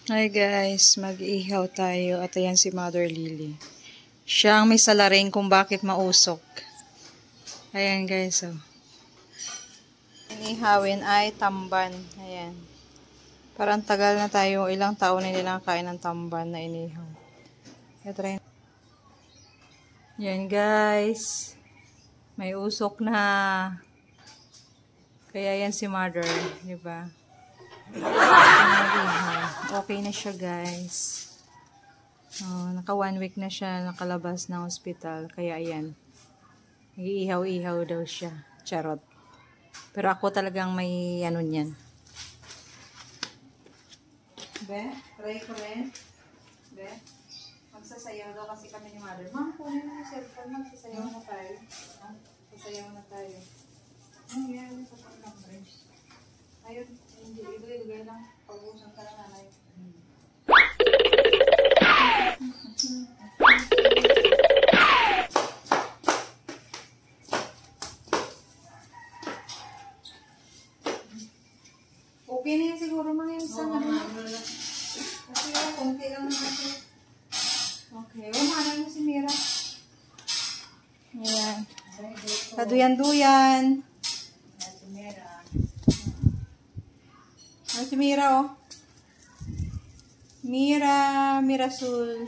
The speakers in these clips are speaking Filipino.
Hi guys, mag-ihaw tayo at ayan si Mother Lily. Siya ang may salarin kung bakit mausok. Ayan guys, oh. Inihawin ay tamban. Ayan. Parang tagal na tayo, ilang taon na nilang kain ng tamban na inihaw. Try. Ayan guys. May usok na. Kaya yan si Mother, di ba? Okay na siya guys. Oh, naka 1 week na siya nakalabas ng hospital. Kaya ayan. Iihaw-ihaw daw siya. Charot. Pero ako talagang may ano niyan. Be, try ko rin. Be, magsasayaw daw kasi kami ni Mother. Ma'am, kunin mo yung cellphone. Magsasayaw na tayo. Magsasayaw na tayo. Ano yan? Sa pang-numbers. Ayun, hindi. Ibigay lang. Pag-usap ka lang nanay. Okay na yan siguro mga yung isang ano. Kasi yung konti lang natin. Okay. Umanan mo si Mira. Ayan. Kaduyan-duyan. Si Mira, oh. Mirasul.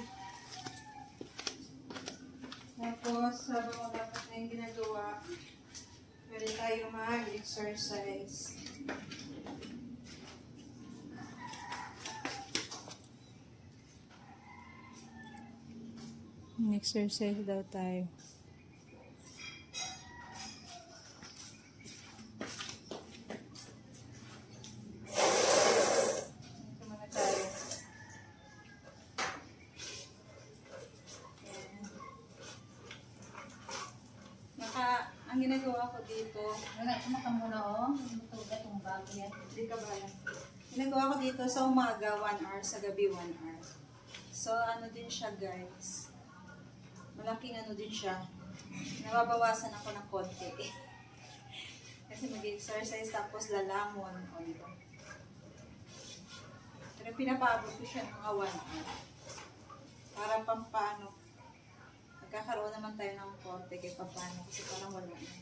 Tapos, habang matapos na yung ginagawa, pwede tayo mag-exercise. Exercise daw tayo. Ang ginagawa ko dito, Maka muna oh, tugat yung bago yan. Hindi ka ba yan? Ginagawa ko dito sa umaga 1 hour, sa gabi 1 hour. So ano din siya guys, malaking ano din siya, nababawasan ako ng konti. Kasi mag-exercise tapos lalamon. O diba? Pero pinapabot ko siya ng mga 1 hour. Para pampano. Nagkakaroon naman tayo ng konti kay pampano kasi parang wala na.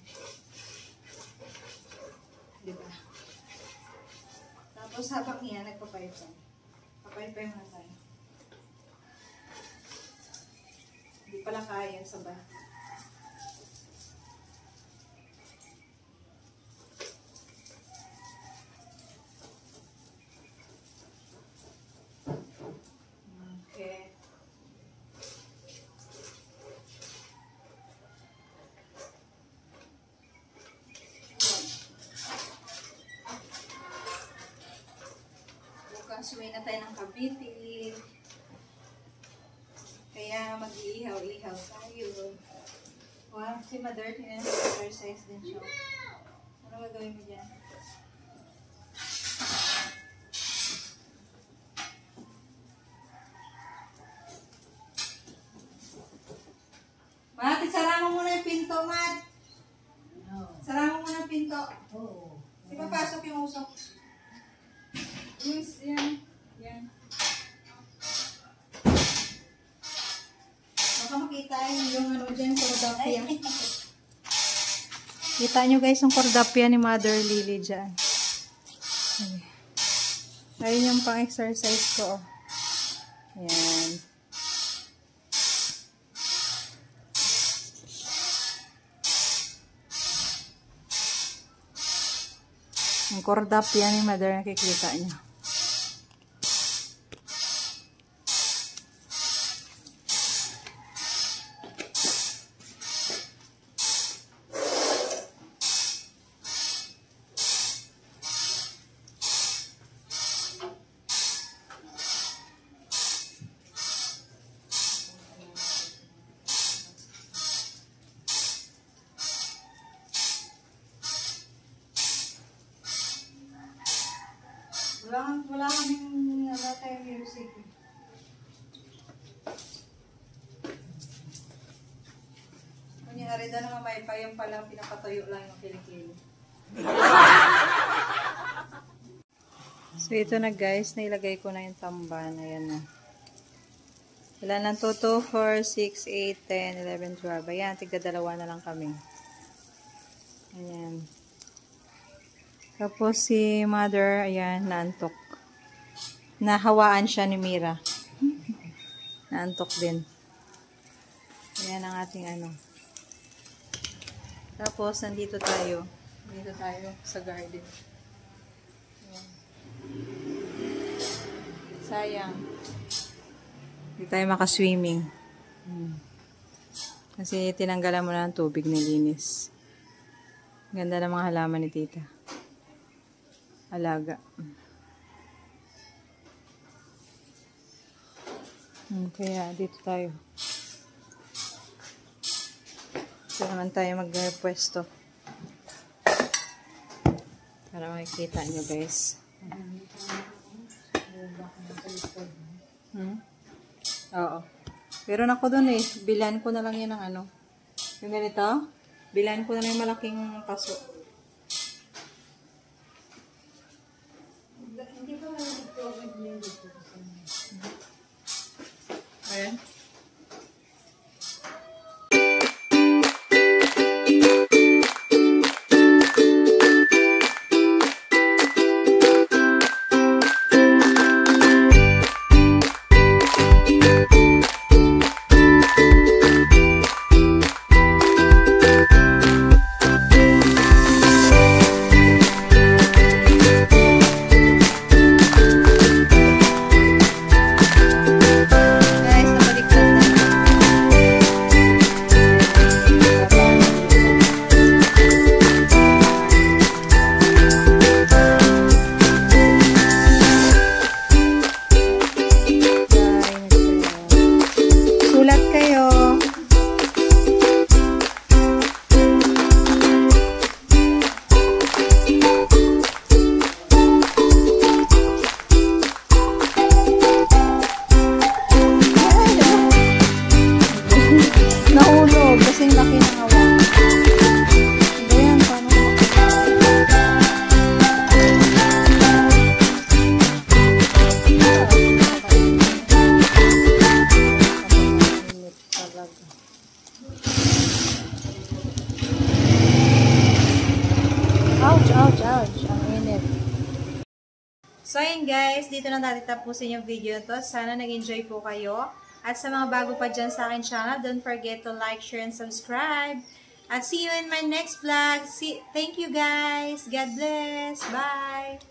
Diba? Tapos habang yan, nagpapaypay. Papaypay muna tayo. Hindi pala kaya sa ba. Okay. Bukas uwi na tayo ng Cavite. Kaya mag-iihaw-ihaw tayo. Wow, si Mother, exercise din siya. Ano gagawin mo dyan? Mat, isara mo muna yung pinto, Mat. Sara mo muna yung pinto. Oo. Di ba pasok yung usok? Yes, yan. Yan. Baka makita yung ano dyan, cordapia. Kita nyo guys yung cordapia ni Mother Lily dyan. Ayun yung pang-exercise ko. Ayan. Ang cordapia ni Mother, nakikita nyo. Wala kaming music. Kunyari na naman may payong palang pinapatuyo lang yung kilikili. So, ito na guys. Nailagay ko na yung tamban. Ayan na. Wala lang to. 2, 4, 6, 8, 10, 11, 12. Ayan, tigda-dalawa na lang kami. Ayan. Tapos si mother, ayan, naantok. Nahawaan siya ni Mira. Naantok din. Ayan ang ating ano. Tapos, nandito tayo. Dito tayo sa garden. Ayan. Sayang. Hindi tayo makaswimming. Kasi tinanggalan mo na ng tubig, nilinis. Ganda ng mga halaman ni tita. Alaga. Kaya dito tayo. Dito naman tayo magpwesto. Para makikita nyo guys. Oo. Pero ako dun eh. Bilan ko na lang yan ng ano. Yung ganito. Bilan ko na lang yung malaking paso. Ayan. Nahulog kasing laki ng awa. Ayan, paano ouch, ouch, ouch. Ang init. So, ayun guys. Dito na natin tapusin yung video to. Sana nag-enjoy po kayo. At sa mga bago pa dyan sa akin channel, don't forget to like, share, and subscribe. At see you in my next vlog. Thank you guys. God bless. Bye.